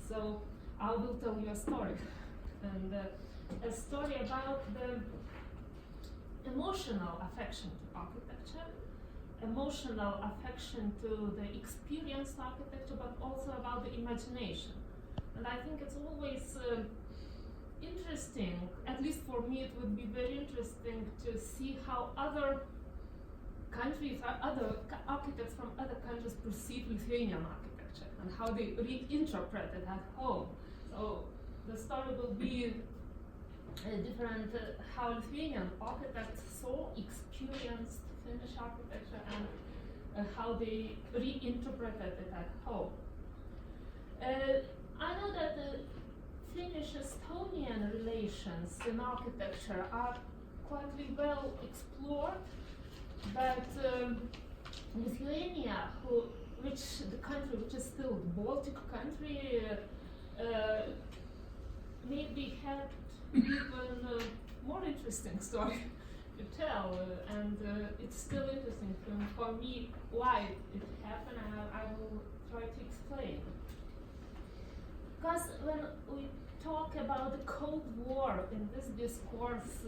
So I will tell you a story, and a story about the emotional affection to architecture, emotional affection to the experienced architecture, but also about the imagination. And I think it's always interesting, at least for me it would be very interesting to see how other countries or other architects from other countries perceive Lithuanian architecture and how they reinterpret it at home. So the story will be different how Lithuanian architects saw experienced Finnish architecture and how they reinterpreted it at home. I know that the Finnish-Estonian relations in architecture are quite well explored, but Lithuania, the country which is still a Baltic country, maybe had even more interesting story to tell, and it's still interesting for me why it happened, and I will try to explain. Because when we talk about the Cold War in this discourse,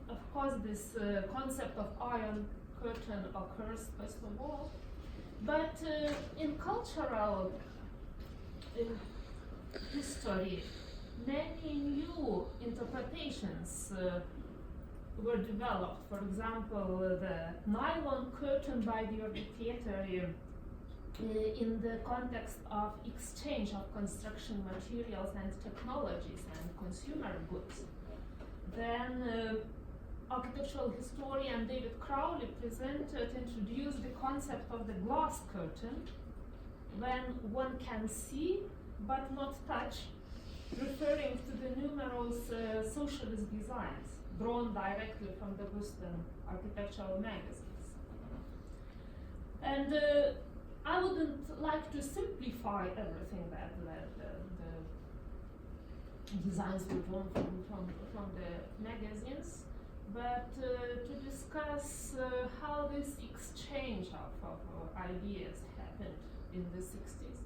of course this concept of Iron Curtain occurs first of all, but in cultural history, many new interpretations were developed. For example, the nylon curtain by the York Theatre in the context of exchange of construction materials and technologies and consumer goods. Then architectural historian David Crowley introduced the concept of the glass curtain, when one can see but not touch, referring to the numerous socialist designs drawn directly from the Western architectural magazines. And I wouldn't like to simplify everything that the designs were drawn from the magazines, but to discuss how this exchange of ideas happened in the 60s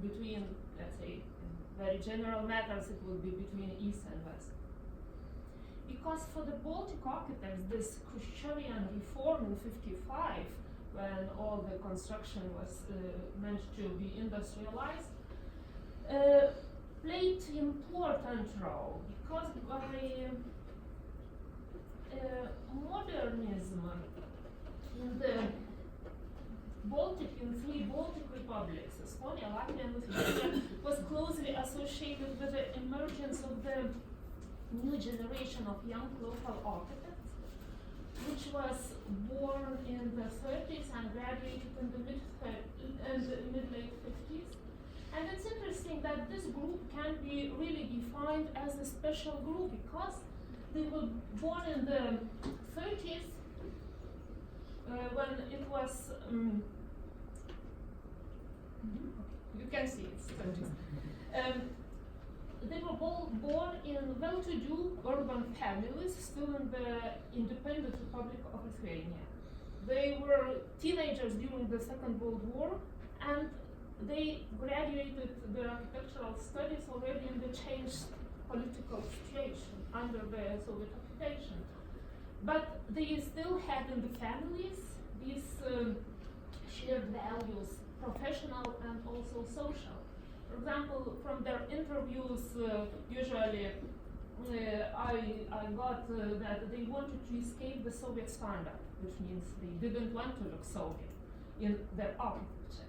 between, let's say, in very general matters, it would be between East and West. Because for the Baltic architects, this Khrushchevian reform in '55, when all the construction was meant to be industrialized, played important role, because by modernism in the Baltic, in three Baltic republics, Estonia, Latvia, and Lithuania, was closely associated with the emergence of the new generation of young local architects, which was born in the 30s and graduated in the mid-late 50s. And it's interesting that this group can be really defined as a special group because they were born in the 30s when it was, you can see it's 30s. They were both born in well-to-do urban families, still in the independent Republic of Lithuania. They were teenagers during the Second World War, and they graduated their architectural studies already in the changed political situation under the Soviet occupation. But they still had in the families these shared values, professional and also social. For example, from their interviews, usually I got that they wanted to escape the Soviet standard, which means they didn't want to look Soviet in their architecture.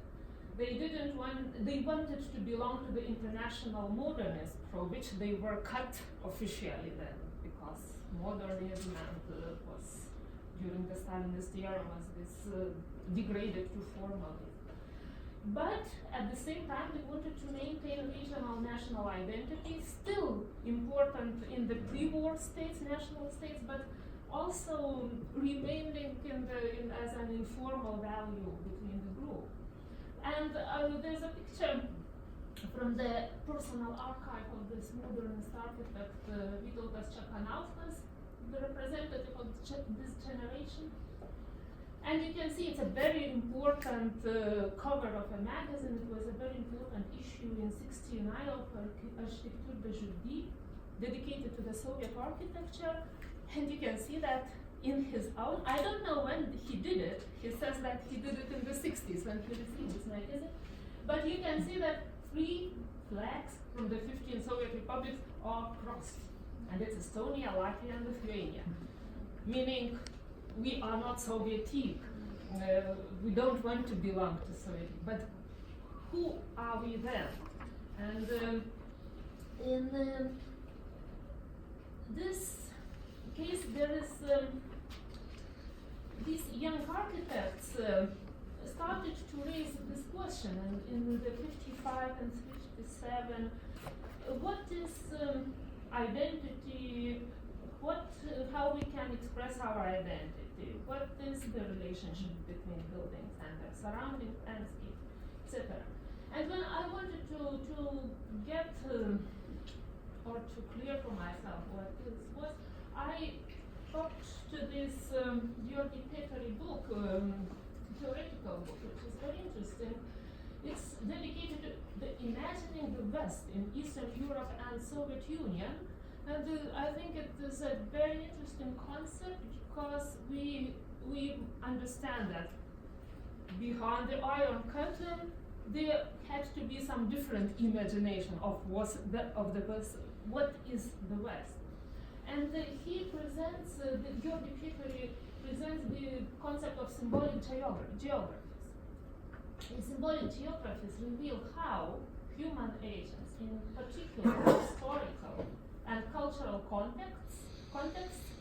They wanted to belong to the international modernism, for which they were cut officially then, because modernism and was during the Stalinist era was this degraded to formalism. But at the same time, they wanted to maintain regional national identity, still important in the pre-war states, national states, but also remaining as an informal value between the group. And there's a picture from the personal archive of this modernist architect, Vytautas Čekanauskas, the representative of this generation. And you can see it's a very important cover of a magazine. It was a very important issue in 69 of Architecture de Jeudi, dedicated to the Soviet architecture. And you can see that in his own, I don't know when he did it. He says that he did it in the 60s when he received this magazine. But you can see that 3 flags from the 15 Soviet republics are crossed. And it's Estonia, Latvia, and Lithuania. Meaning, we are not Sovietic. We don't want to belong to Soviet. But who are we then? And in this case, there is these young architects started to raise this question, and in the 55 and 57, what is identity? How we can express our identity? What is the relationship between buildings and their surrounding landscape, etc. And when I wanted to get or to clear for myself what this was, I talked to this Georgi Peteri book, theoretical book, which is very interesting. It's dedicated to the imagining the West in Eastern Europe and Soviet Union. And I think it is a very interesting concept because we understand that behind the Iron Curtain there had to be some different imagination of what is the West. And he presents, Georgi Peteri presents the concept of symbolic geographies. And symbolic geographies reveal how human agents, in particular historical and cultural contexts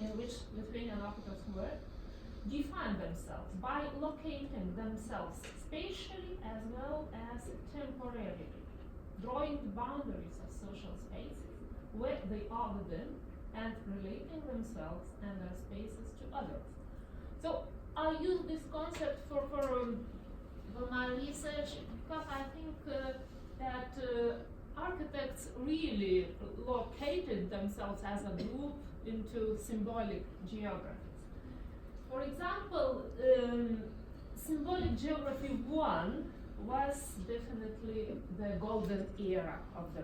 in which Lithuanian architects work, define themselves by locating themselves spatially as well as temporarily, drawing the boundaries of social spaces where they are within and relating themselves and their spaces to others. So I use this concept for my research because I think that architects really located themselves as a group into symbolic geographies. For example, symbolic geography 1 was definitely the golden era of the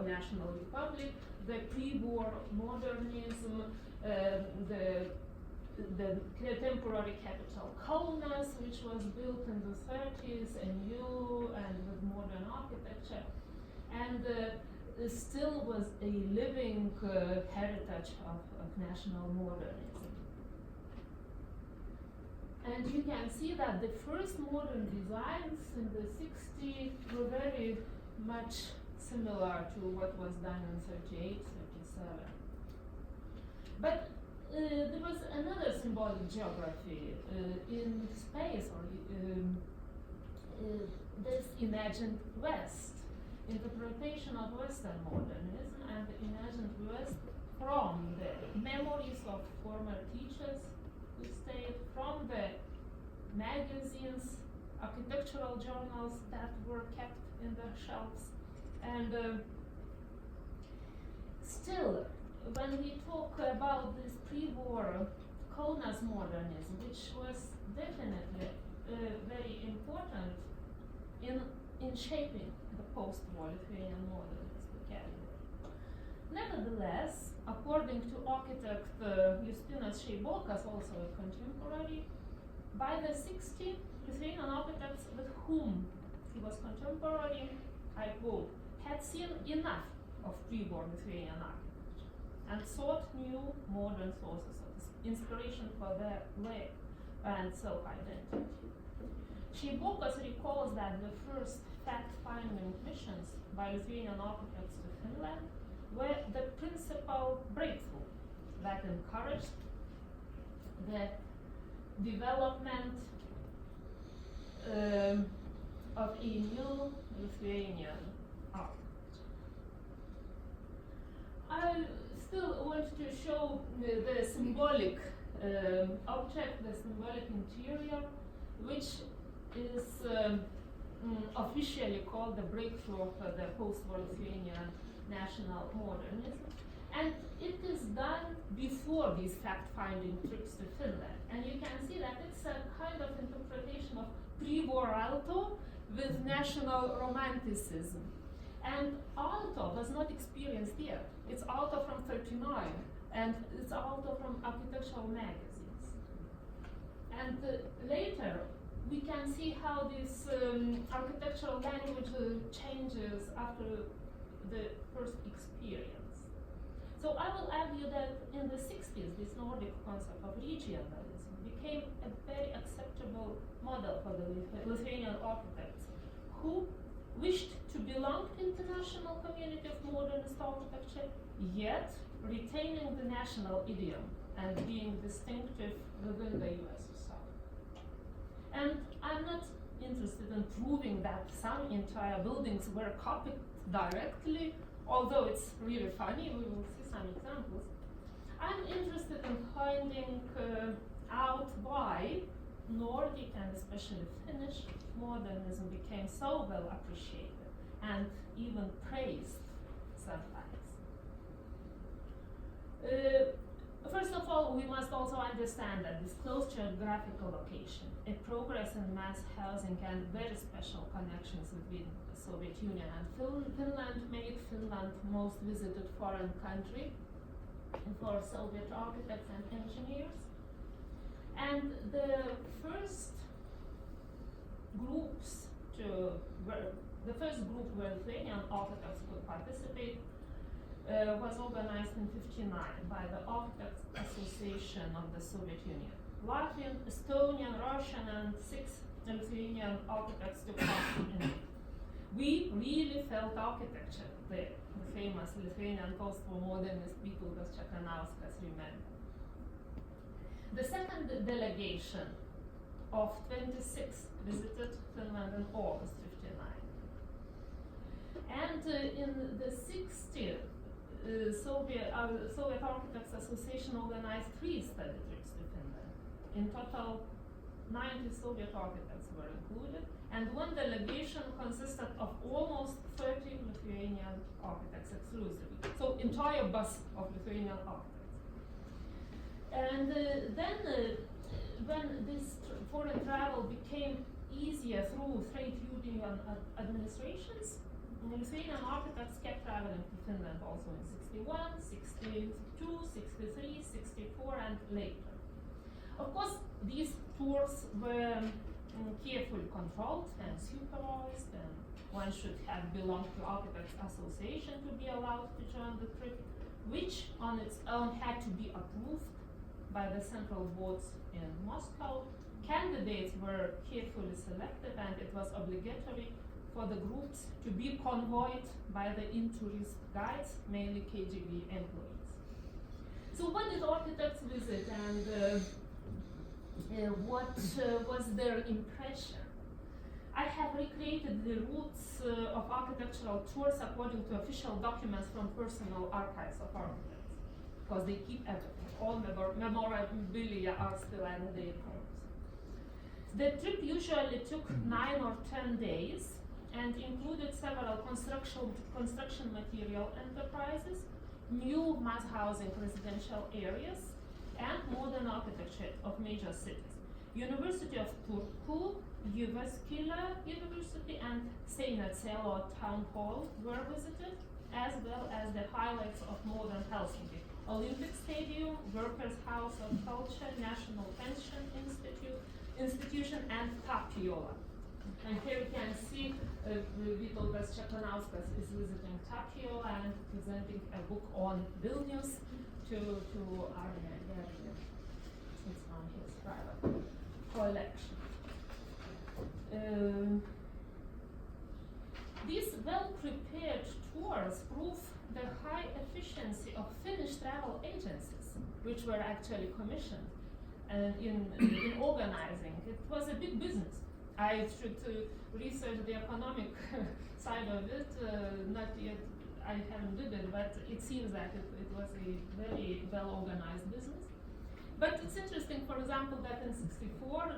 National Republic, the pre-war modernism, the temporary capital Kaunas, which was built in the 30s, anew and with modern architecture, and still was a living heritage of national modernism. And you can see that the first modern designs in the 60s were very much similar to what was done in 38, 37. But there was another symbolic geography in space, or this imagined West, interpretation of Western modernism and the imagined West from the memories of former teachers who stayed, from the magazines, architectural journals that were kept in the shelves. And still, when we talk about this pre-war Kaunas modernism, which was definitely very important in shaping the post-war Lithuanian modernist vocabulary. Nevertheless, according to architect Justinas Šeibokas, also a contemporary, by the 60s, Lithuanian architects with whom he was contemporary, I quote, had seen enough of pre-war Lithuanian architecture and sought new modern sources of inspiration for their way and self-identity. Šeibokas recalls that the first fact-finding missions by Lithuanian architects to Finland were the principal breakthrough that encouraged the development of a new Lithuanian architecture. I still want to show the symbolic object, the symbolic interior, which is officially called the breakthrough of the post-war Lithuanian national modernism. And it is done before these fact-finding trips to Finland. And you can see that it's a kind of interpretation of pre-war Aalto with national romanticism. And Aalto was not experienced yet. It's Aalto from 39, and it's Aalto from architectural magazines. And later, we can see how this architectural language changes after the first experience. So I will argue that in the 60s, this Nordic concept of regionalism became a very acceptable model for the Lithuanian architects who wished to belong to the international community of modernist architecture, yet retaining the national idiom and being distinctive within the USSR. And I'm not interested in proving that some entire buildings were copied directly, although it's really funny, we will see some examples. I'm interested in finding out why Nordic and especially Finnish modernism became so well appreciated and even praised sometimes. First of all, we must also understand that this close geographical location, a progress in mass housing and very special connections within the Soviet Union and Finland made Finland most visited foreign country for Soviet architects and engineers. And the first groups the first group where Lithuanian architects could participate was organized in '59 by the Architects Association of the Soviet Union. Latvian, Estonian, Russian, and 6 Lithuanian architects took part in it. We really felt architecture there. The famous Lithuanian post-modernist Vytautas Čekanauskas remembered. The second delegation of 26 visited Finland in August '59. And in the 60s, Soviet Architects Association organized 3 study trips to Finland. In total, 90 Soviet architects were included, and one delegation consisted of almost 30 Lithuanian architects exclusively. So entire bus of Lithuanian architects. And then when this foreign travel became easier through trade union administrations, Lithuanian architects kept traveling to Finland also in '61, '62, '63, '64, and later. Of course, these tours were carefully controlled and supervised, and one should have belonged to Architects Association to be allowed to join the trip, which on its own had to be approved by the central boards in Moscow. Candidates were carefully selected, and it was obligatory for the groups to be convoyed by the in-tourist guides, mainly KGB employees. So when did architects visit, and what was their impression? I have recreated the routes of architectural tours according to official documents from personal archives of architects, because they keep everything. All memorabilia are still in their homes. The trip usually took 9 or 10 days and included several construction material enterprises, new mass housing residential areas, and modern architecture of major cities. University of Turku, Jyväskylä University, and Seinäjoki Town Hall were visited, as well as the highlights of modern Helsinki: Olympic Stadium, Workers' House of Culture, National Pension Institution, and Tapiola. And here you can see Vytautas Čekanauskas is visiting Tapiola and presenting a book on Vilnius to Arne Gergė. It's on his private collection. These well-prepared tours prove the high efficiency of Finnish travel agencies, which were actually commissioned in organizing. It was a big business. I should research the economic side of it, not yet, I haven't did it, but it seems that it was a very well-organized business. But it's interesting, for example, that in '64,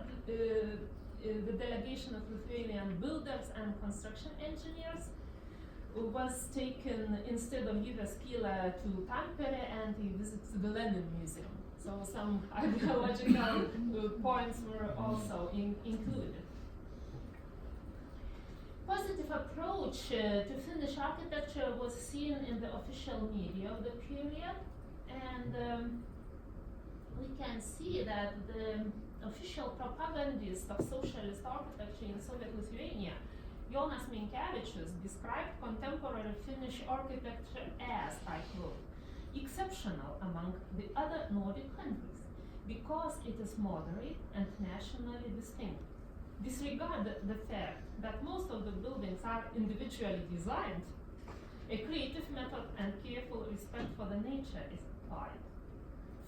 the delegation of Lithuanian builders and construction engineers was taken instead of Jyväskylä to Tampere, and he visited the Lenin Museum. So some ideological points were also included. Positive approach to Finnish architecture was seen in the official media of the period, and we can see that the official propagandist of socialist architecture in Soviet Lithuania, Jonas Minkevičius, described contemporary Finnish architecture as, I quote, exceptional among the other Nordic countries because it is moderate and nationally distinct. Disregard the fact that most of the buildings are individually designed, a creative method and careful respect for the nature is applied.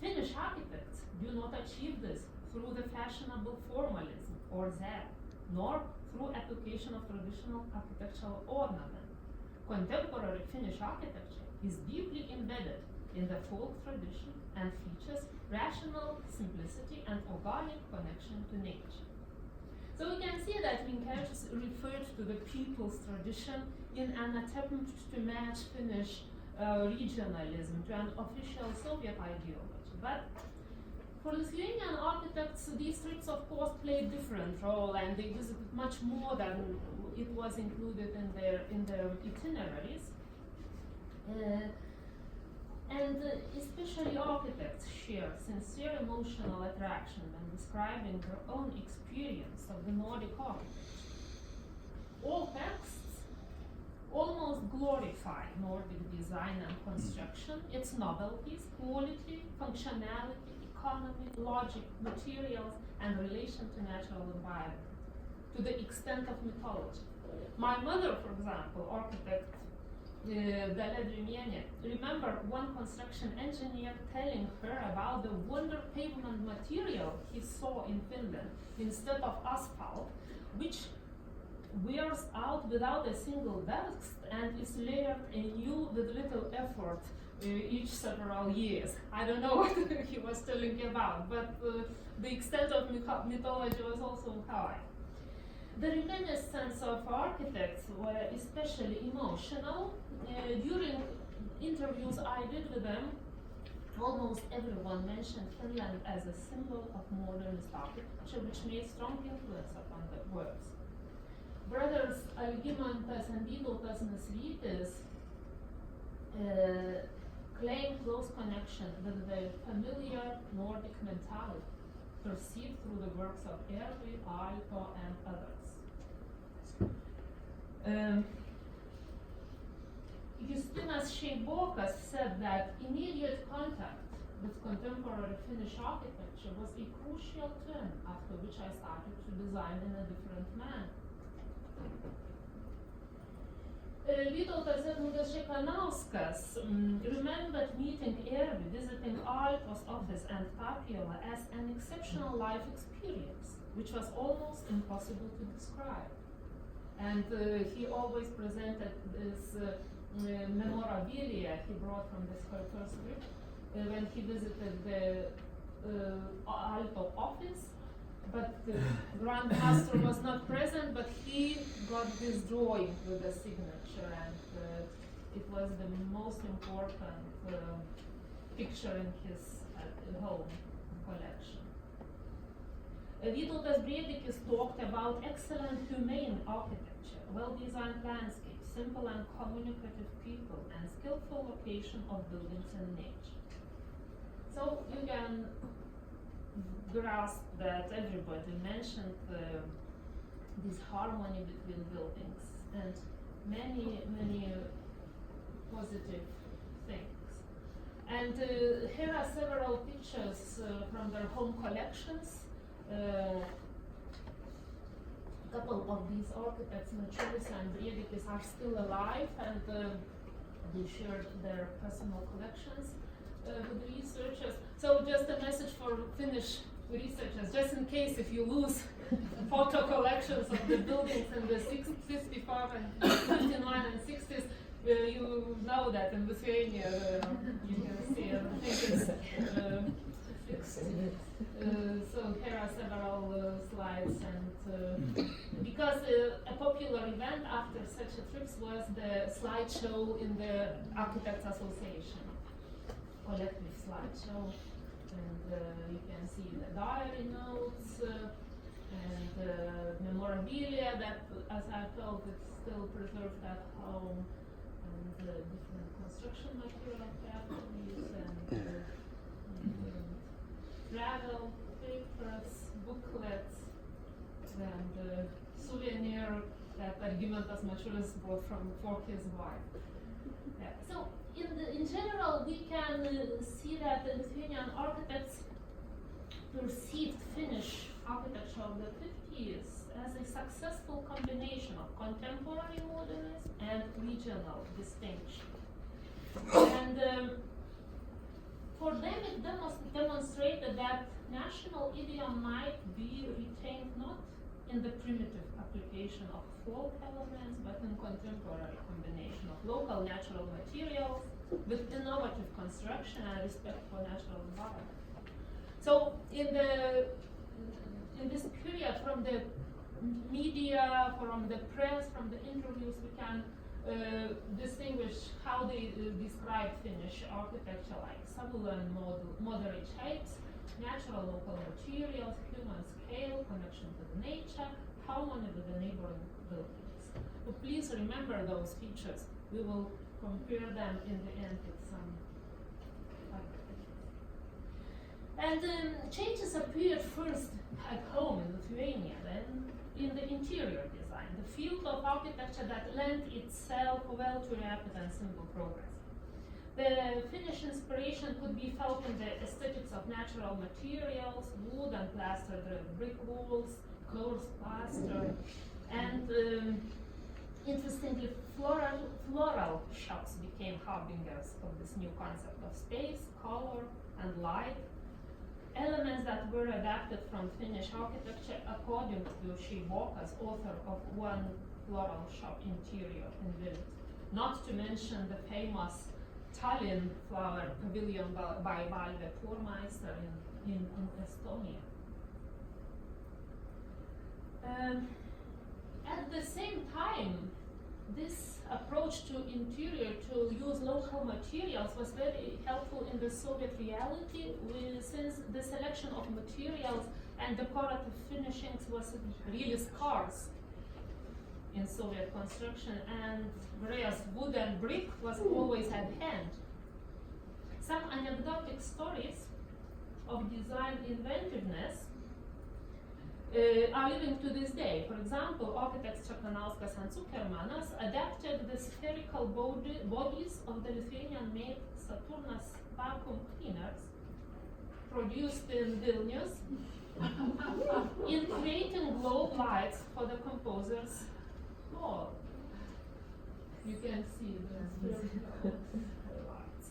Finnish architects do not achieve this through the fashionable formalism or that, nor through application of traditional architectural ornament. Contemporary Finnish architecture is deeply embedded in the folk tradition and features rational simplicity and organic connection to nature. So we can see that Minkevičius referred to the people's tradition in an attempt to match Finnish regionalism to an official Soviet ideology. But for Lithuanian architects, these trips of course played different role, and they visited much more than it was included in their itineraries. And especially architects share sincere emotional attraction when describing their own experience of the Nordic architecture. All texts almost glorify Nordic design and construction, its novelties, quality, functionality, economy, logic, materials, and relation to natural environment, to the extent of mythology. My mother, for example, architect Dalia Drymienė, remember one construction engineer telling her about the wonder pavement material he saw in Finland instead of asphalt, which wears out without a single dust and is layered anew with little effort each several years. I don't know what he was telling about, but the extent of mythology was also high. The reminiscence of architects were especially emotional. During interviews I did with them, almost everyone mentioned Finland as a symbol of modernist architecture, which made strong influence upon the works. Brothers Algimantas and Vytautas Nasvytis claim close connection with the familiar Nordic mentality perceived through the works of Ervi, Aalto, and others. Justinas Šeibokas said that immediate contact with contemporary Finnish architecture was a crucial turn after which I started to design in a different manner. Vytautas Edmundas Šekanauskas remembered meeting Ervi, visiting Aalto's office and Tapiola as an exceptional life experience, which was almost impossible to describe. And he always presented this memorabilia he brought from this first trip when he visited the Aalto office. But the Grand Master was not present, but he got this drawing with the signature, and it was the most important picture in his home collection. Vytautas Briedikis talked about excellent humane architecture, well-designed landscapes, simple and communicative people, and skillful location of buildings in nature. So you can grasp that everybody mentioned this harmony between buildings and many positive things. And here are several pictures from their home collections. A couple of these architects, Mačiulis and Briedikis, are still alive, and they shared their personal collections with researchers. So just a message for Finnish researchers, just in case if you lose photo collections of the buildings in the 55 and 59 and 60s, you know that in Lithuania you can see, I think it's So here are several slides, and because a popular event after such a trip was the slideshow in the Architects Association, collective slideshow, and you can see the diary notes and memorabilia that, as I felt, it's still preserved at home, and different construction material factories and travel papers, booklets, and souvenir that Algimantas Mačiulis brought for his wife. Yeah. So in general, we can see that the Lithuanian architects perceived Finnish architecture of the 50s as a successful combination of contemporary modernism and regional distinction. And for them, it demonstrated that national idiom might be retained not in the primitive application of folk elements, but in contemporary combination of local natural materials with innovative construction and respect for natural environment. So in this period, from the media, from the press, from the interviews, we can distinguish how they describe Finnish architecture, like suburban moderate shapes, natural local materials, human scale, connection to the nature, harmony with the neighboring buildings. So please remember those features. We will compare them in the end with some other features. And changes appeared first at home in Lithuania, then in the interior design, the field of architecture that lent itself well to rapid and simple progress. The Finnish inspiration could be felt in the aesthetics of natural materials, wood and plastered brick walls, coarse plaster, and interestingly, floral shops became harbingers of this new concept of space, color, and light. Elements that were adapted from Finnish architecture, according to Šivokas, author of One Floral Shop Interior in Vilnius. Not to mention the famous Tallinn flower pavilion by Valve Tormeister in Estonia. At the same time, this approach to interior, to use local materials, was very helpful in the Soviet reality, since the selection of materials and decorative finishings was really scarce in Soviet construction, and whereas wood and brick was always at hand. Some anecdotic stories of design inventiveness are living to this day. For example, architects Čekanauskas and Zuckermanas adapted the spherical bodies of the Lithuanian-made Saturnus vacuum cleaners produced in Vilnius in creating globe lights for the composer's hall. You can see the lights.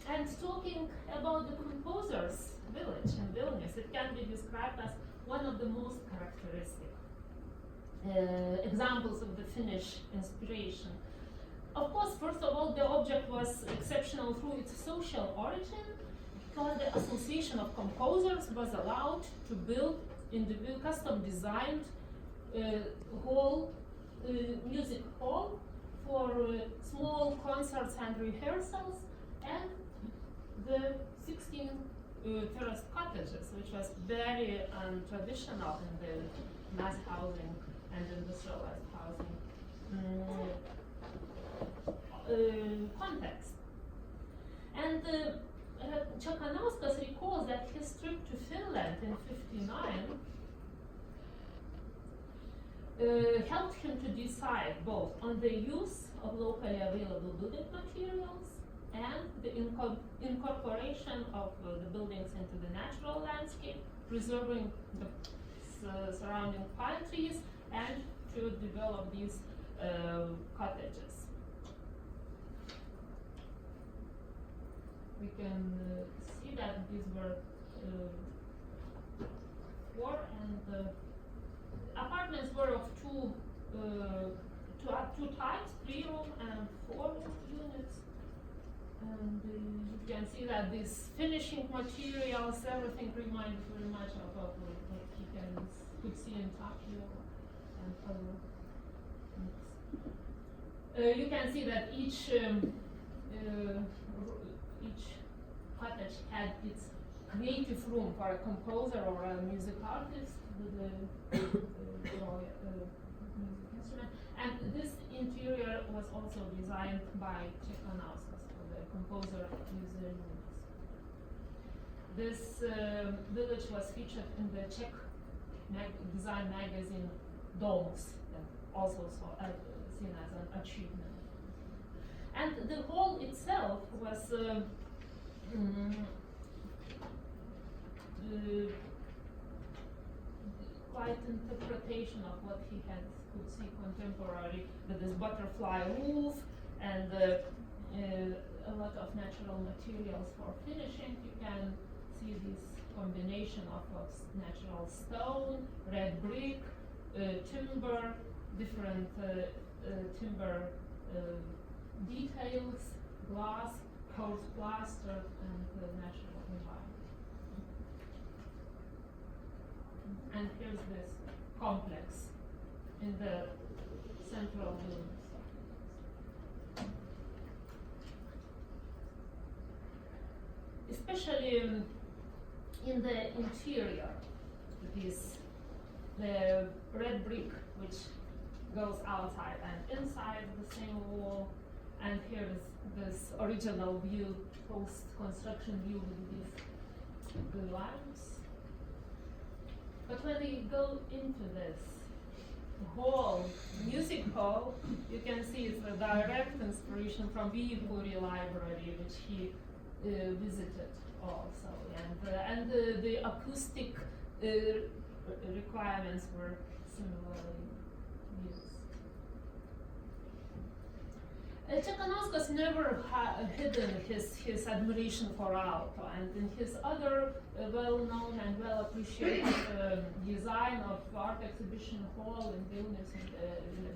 And talking about the composer's village in Vilnius, it can be described as one of the most characteristic examples of the Finnish inspiration. Of course, first of all, the object was exceptional through its social origin, because the association of composers was allowed to build individual custom-designed music hall for small concerts and rehearsals, and the 16 terraced cottages, which was very traditional in the mass housing and industrialized housing context. And Čekanauskas recalls that his trip to Finland in '59 helped him to decide both on the use of locally available building materials and the incorporation of the buildings into the natural landscape, preserving the surrounding pine trees, and to develop these cottages. We can see that these were four, and apartments were of two types, 3-room and 4-room units. And you You can see that these finishing materials, everything reminds very much of what you could see in Tokyo and other things. You can see that each cottage had its creative room for a composer or a music artist with a music instrument. And this interior was also designed by Čekanauskas, the composer museum. This village was featured in the Czech design magazine Domus, and also seen as an achievement. And the hall itself was quite interpretation of what he could see contemporary, with this butterfly roof and a lot of natural materials for finishing. You can see this combination of natural stone, red brick, timber, different timber details, glass, cold plaster, and natural environment. And here's this complex in the central building. Especially in the interior, the red brick which goes outside and inside the same wall, and here is this original view, post-construction view with these blue lines. But when we go into this hall, music hall, you can see it's a direct inspiration from Viipuri Library, which he visited also, and the acoustic requirements were similarly used. Čekanauskas never hidden his admiration for Aalto, and in his other well-known and well-appreciated design of art exhibition hall in Vilnius in the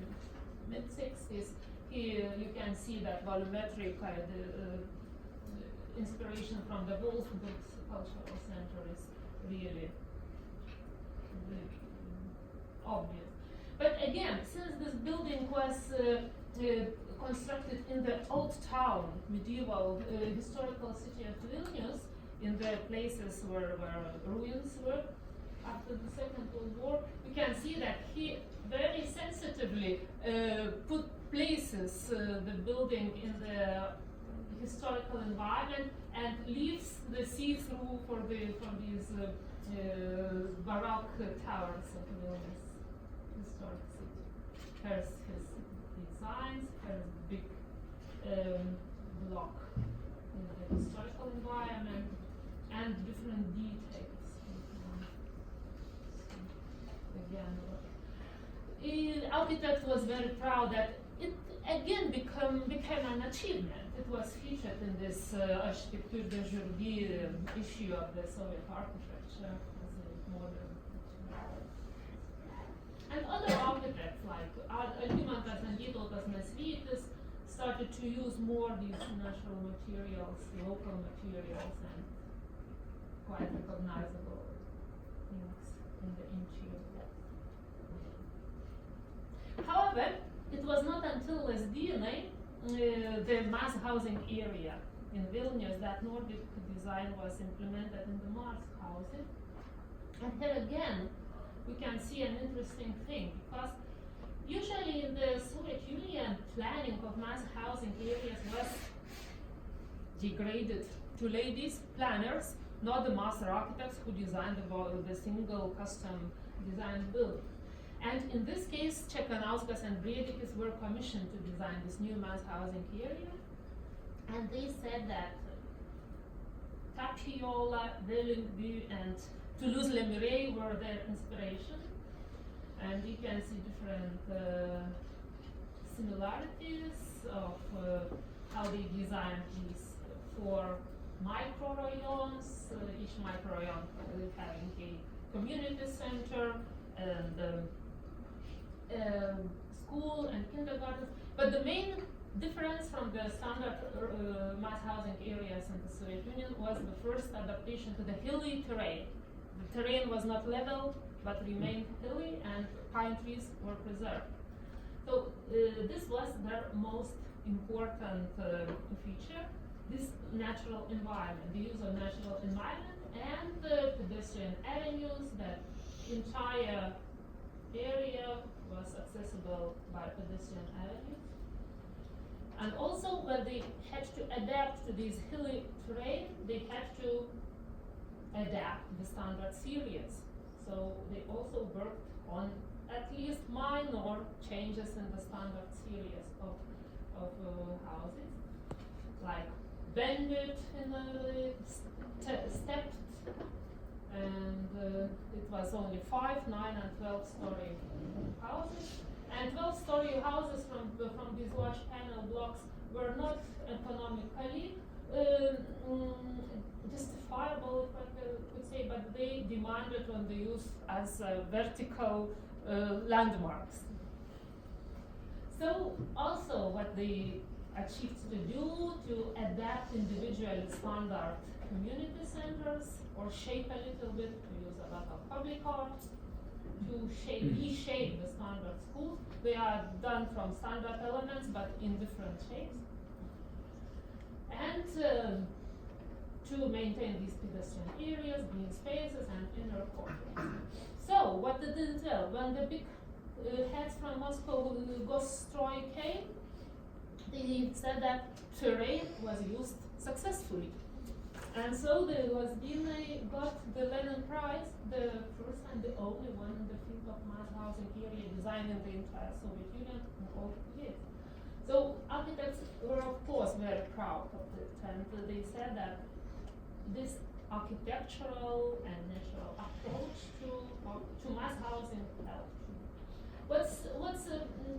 mid-60s, you can see that volumetric inspiration from the Wolfsburg Cultural Center is really obvious. But again, since this building was constructed in the old town, medieval historical city of Vilnius, in the places where ruins were after the Second World War, you can see that he very sensitively places the building in the historical environment and leaves the see-through for these Baroque towers of Vilnius historic city. Here's his designs, here's the big block in the historical environment, and different details. Again, the architect was very proud that it again became an achievement. It was featured in this Architecture de Jurgi issue of the Soviet architecture as a modern. And other architects like Algimantas and Vytautas Nasvytis started to use more these natural materials, local materials, and quite recognizable things in the interior. However, it was not until Lesdienai, the mass housing area in Vilnius, that Nordic design was implemented in the mass housing. And here again, we can see an interesting thing, because usually in the Soviet Union, planning of mass housing areas was degraded to ladies, planners, not the master architects who designed the single custom designed building. And in this case, Čekanauskas and Briedikis were commissioned to design this new mass housing area. And they said that Tapiola, Vällingby, and Toulouse-Lemireille were their inspiration. And you can see different similarities of how they designed these four micro-rayons, each micro-rayon having a community center and school and kindergarten. But the main difference from the standard mass housing areas in the Soviet Union was the first adaptation to the hilly terrain. The terrain was not level, but remained hilly, and pine trees were preserved. So this was their most important feature, this natural environment, the use of natural environment and pedestrian avenues. That entire area was accessible by pedestrian avenues. And also, when they had to adapt to this hilly terrain, they had to adapt the standard series. So they also worked on at least minor changes in the standard series of houses, like bended in stepped, and it was only 5, 9, and 12-story houses. And 12-story houses from these large panel blocks were not economically justifiable, if I could say, but they demanded on the use as vertical landmarks. So also what they achieved to do to adapt individual standard community centers, or shape a little bit, to use a lot of public art, to reshape the standard schools. They are done from standard elements, but in different shapes. And to maintain these pedestrian areas, green spaces, and inner courtyards. So, what did it entail? When the big heads from Moscow Gostroy came, they said that terrain was used successfully. And so the Losbina got the Lenin Prize, the first and the only one in the field of mass housing area design in the entire Soviet Union in all years. So architects were of course very proud of it, and they said that this architectural and natural approach to mass housing helped. What's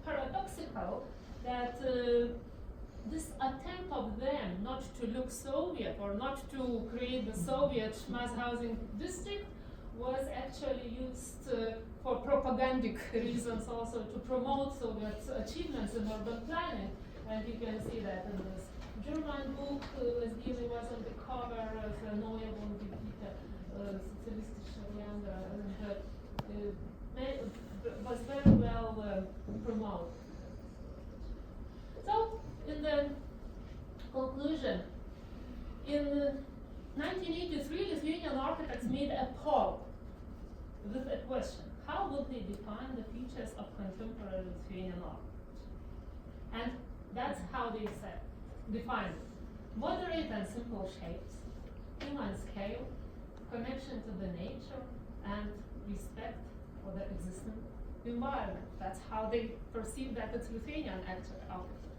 paradoxical, that this attempt of them not to look Soviet, or not to create the Soviet mass housing district, was actually used for propagandic reasons, also to promote Soviet achievements in urban planning. And you can see that in this German book, Lesbiene was on the cover of a Neue Bundesliga, Sozialistische Länder, and was very well promoted. So, in the conclusion, in 1983, Lithuanian architects made a poll with a question: how would they define the features of contemporary Lithuanian architecture? And that's how they defined it: moderate and simple shapes, human scale, connection to the nature, and respect for the existing environment. That's how they perceive that it's Lithuanian architecture.